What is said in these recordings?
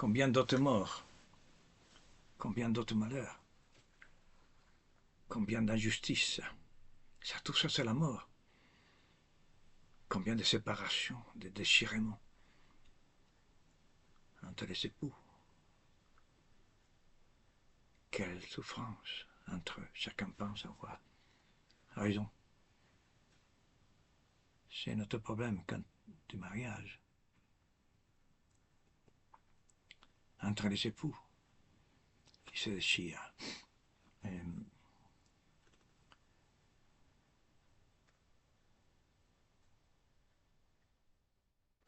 Combien d'autres morts, combien d'autres malheurs, combien d'injustices. Tout ça, c'est la mort. Combien de séparations, de déchirements entre les époux. Quelle souffrance entre eux. Chacun pense avoir raison. C'est notre problème quand du mariage. Entre les époux qui se déchirent.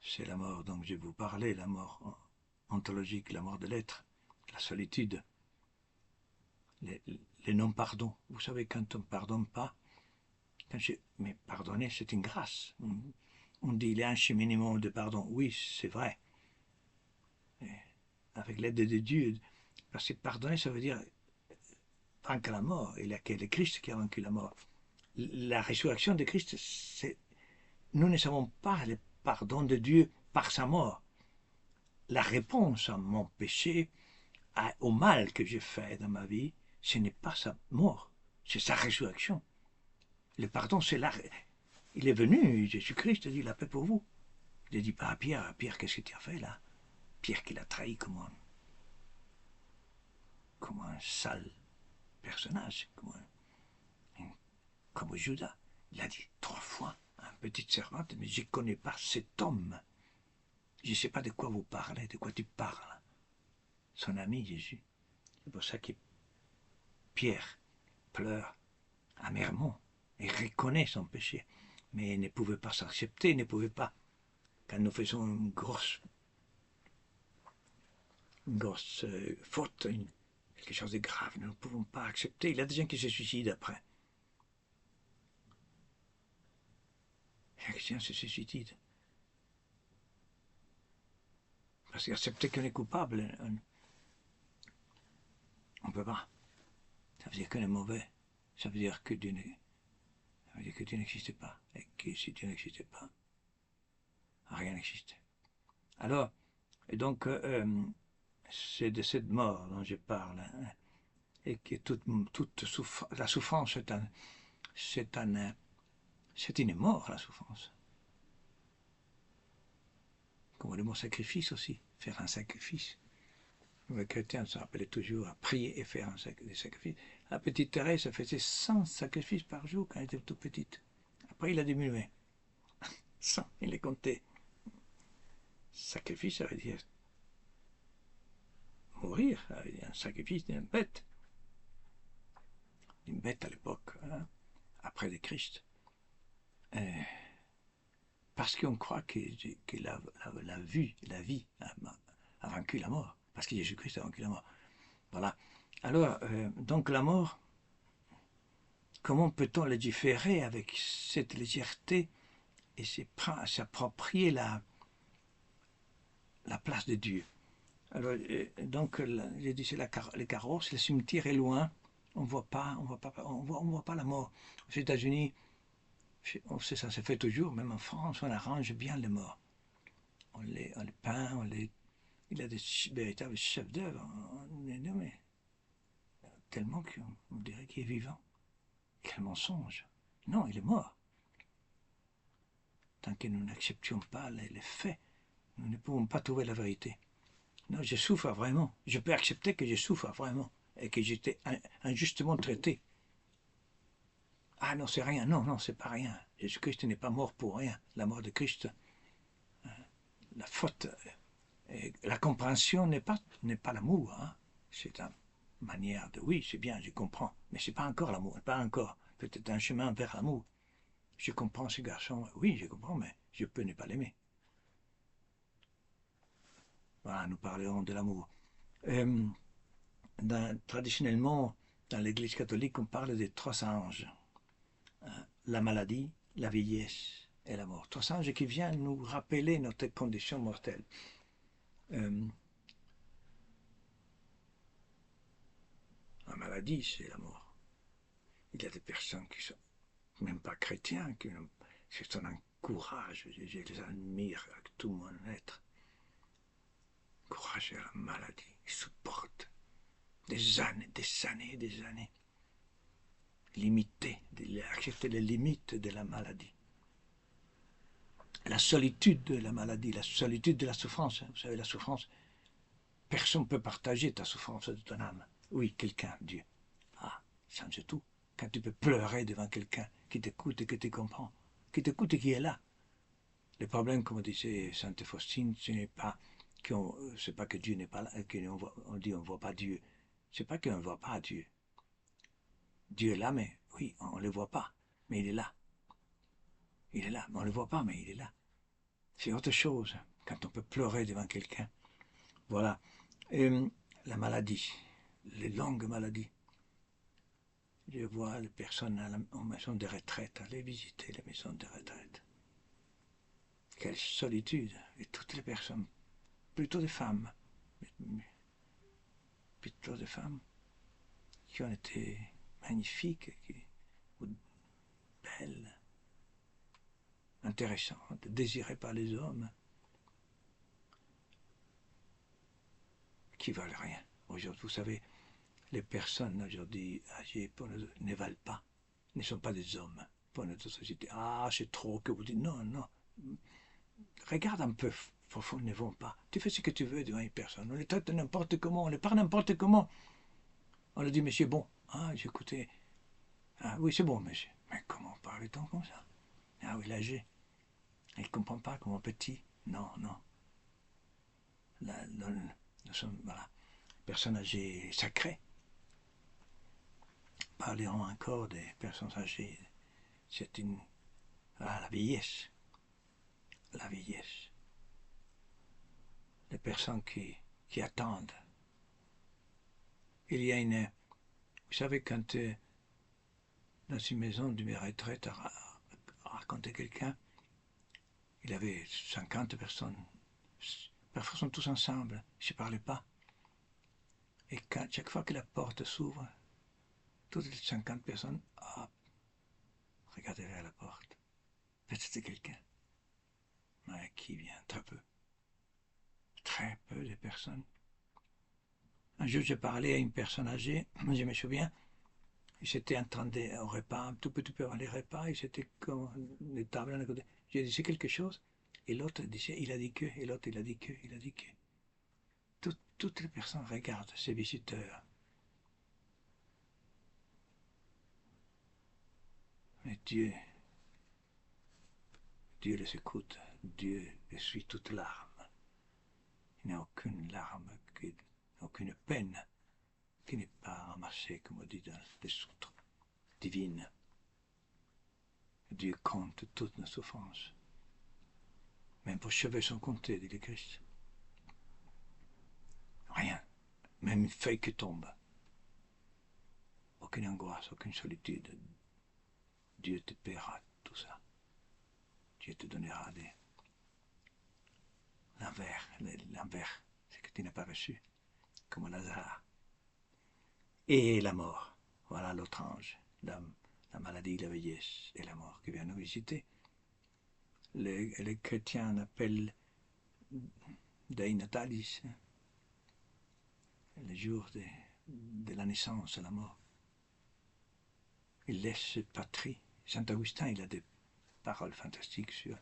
C'est la mort dont je vous parlais, la mort ontologique, la mort de l'être, la solitude, les non-pardons. Vous savez, quand on ne pardonne pas, mais pardonner, c'est une grâce. On dit il y a un cheminement de pardon. Oui, c'est vrai. Et avec l'aide de Dieu, parce que pardonner, ça veut dire vaincre la mort. Il n'y a que le Christ qui a vaincu la mort. La résurrection de Christ, c'est nous ne savons pas le pardon de Dieu par sa mort. La réponse à mon péché, au mal que j'ai fait dans ma vie, ce n'est pas sa mort, c'est sa résurrection. Le pardon, c'est là. Il est venu, Jésus-Christ a dit la paix pour vous. Il ne dit pas à Pierre, Pierre, qu'est-ce que tu as fait là? Pierre qui l'a trahi comme un sale personnage, comme Judas. Il a dit 3 fois à une petite servante, mais je ne connais pas cet homme. Je ne sais pas de quoi vous parlez, de quoi tu parles. Son ami Jésus. C'est pour ça que Pierre pleure amèrement et reconnaît son péché. Mais il ne pouvait pas s'accepter, il ne pouvait pas. Quand nous faisons une grosse faute, quelque chose de grave, nous ne pouvons pas accepter. Il y a des gens qui se suicident après. Il y a des gens qui se suicident. Parce qu'accepter qu'on est coupable, on ne peut pas. Ça veut dire qu'on est mauvais. Ça veut dire que Dieu n'existe pas. Et que si Dieu n'existait pas, rien n'existait. Alors, et donc, c'est de cette mort dont je parle. Hein, et que la souffrance, c'est une mort, la souffrance. Comme le mot sacrifice aussi, faire un sacrifice. Les chrétiens se rappelaient toujours à prier et faire des sacrifices. La petite Thérèse faisait 100 sacrifices par jour quand elle était toute petite. Après, il a diminué. 100, il les comptait. Sacrifice, ça veut dire mourir, ça veut dire un sacrifice d'une bête. Une bête à l'époque, hein, après le Christ. Parce qu'on croit que la vie a vaincu la mort. Parce que Jésus-Christ a vaincu la mort. Voilà. Alors, donc la mort, comment peut-on légiférer avec cette légèreté et s'approprier la place de Dieu? Alors, donc, j'ai dit, c'est les carrosses, le cimetière est loin, on voit pas la mort. Aux États-Unis, ça se fait toujours, même en France, on arrange bien les morts. On les peint, il a des véritables chefs d'œuvre, tellement qu'on dirait qu'il est vivant. Quel mensonge! Non, il est mort. Tant que nous n'acceptions pas les faits, nous ne pouvons pas trouver la vérité. Non, je souffre vraiment. Je peux accepter que je souffre vraiment et que j'étais injustement traité. Ah non, c'est rien. Non, non, c'est pas rien. Jésus-Christ n'est pas mort pour rien. La mort de Christ, la faute, la compréhension n'est pas l'amour. Hein. C'est une manière de... Oui, c'est bien, je comprends. Mais c'est pas encore l'amour. Pas encore. Peut-être un chemin vers l'amour. Je comprends ce garçon. Oui, je comprends, mais je peux ne pas l'aimer. Voilà, nous parlerons de l'amour. Traditionnellement, dans l'Église catholique, on parle des 3 anges. La maladie, la vieillesse et la mort. 3 anges qui viennent nous rappeler notre condition mortelle. La maladie, c'est la mort. Il y a des personnes qui ne sont même pas chrétiens, qui sont un courage. Je les admire avec tout mon être. Courage. encourager la maladie. Ils supportent des années, des années, des années. Limiter, accepter les limites de la maladie. La solitude de la maladie, la solitude de la souffrance. Vous savez, la souffrance, personne ne peut partager ta souffrance de ton âme. Oui, quelqu'un, Dieu. Ah, ça change tout. Quand tu peux pleurer devant quelqu'un qui t'écoute et qui te comprend, qui t'écoute et qui est là. Le problème, comme disait Sainte Faustine, ce n'est pas c'est pas que Dieu n'est pas là, on dit on ne voit pas Dieu. C'est pas qu'on ne voit pas Dieu. Dieu est là, mais oui, on ne le voit pas, mais il est là. Il est là, mais on ne le voit pas, mais il est là. C'est autre chose quand on peut pleurer devant quelqu'un. Voilà. La maladie, les longues maladies. Je vois les personnes en maison de retraite, aller visiter les maisons de retraite. Quelle solitude. Et toutes les personnes, plutôt des femmes, plutôt des femmes qui ont été magnifiques, ou belles, intéressantes, désirées par les hommes, qui valent rien. Aujourd'hui, vous savez, les personnes aujourd'hui âgées ne valent pas, ne sont pas des hommes pour notre société. Ah, c'est trop que vous dites. Non, non. Regarde un peu, parfois ne vont pas. Tu fais ce que tu veux devant une personne. On les traite n'importe comment, on les parle n'importe comment. On leur dit, monsieur, bon. Ah, j'écoutais. Ah oui, c'est bon, monsieur. Mais comment parle-t-on comme ça? Ah oui, l'âgé. Il ne comprend pas comment petit. Non, non. Là, nous sommes, voilà, personnes âgées sacrées. Parlerons encore des personnes âgées. C'est une... Ah, la vieillesse. La vieillesse. Les personnes qui attendent. Il y a une... Vous savez, quand dans une maison de retraite à raconter quelqu'un, il y avait 50 personnes. Parfois, ils sont tous ensemble. Ils ne se parlaient pas. Et chaque fois que la porte s'ouvre, toutes les 50 personnes, hop, regardez vers la porte. Peut-être c'était quelqu'un. Mais qui vient? Très peu. Très peu de personnes. Un jour, j'ai parlé à une personne âgée, je me souviens, ils étaient en train de, au repas, un tout petit peu avant les repas, ils étaient comme des tables à côté. J'ai dit quelque chose, et l'autre disait, il a dit que, et l'autre, il a dit que, il a dit que. Toutes les personnes regardent ces visiteurs. Mais Dieu les écoute, Dieu essuie toute larme. Il n'y a aucune larme, aucune peine qui n'est pas ramassée, comme on dit dans les soutres divines. Dieu compte toutes nos souffrances. Même vos cheveux sont comptés, dit le Christ. Rien, même une feuille qui tombe. Aucune angoisse, aucune solitude. Dieu te paiera tout ça. Dieu te donnera l'envers, ce que tu n'as pas reçu, comme Lazare. Et la mort, voilà l'autre ange, la maladie, la vieillesse et la mort qui vient nous visiter. Les chrétiens l'appellent Dei Natalis, le jour de la naissance, la mort. Il laisse patrie. Saint Augustin, il a des paroles fantastiques sur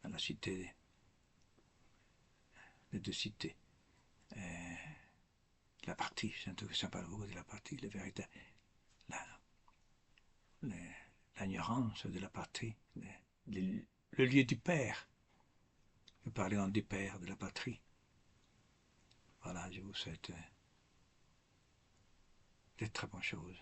la cité, les deux cités. La partie, Saint Augustin parle beaucoup de la partie, le véritable, l'ignorance de la patrie, le lieu du Père. Nous parlons du Père, de la patrie. Voilà, je vous souhaite de très bonnes choses.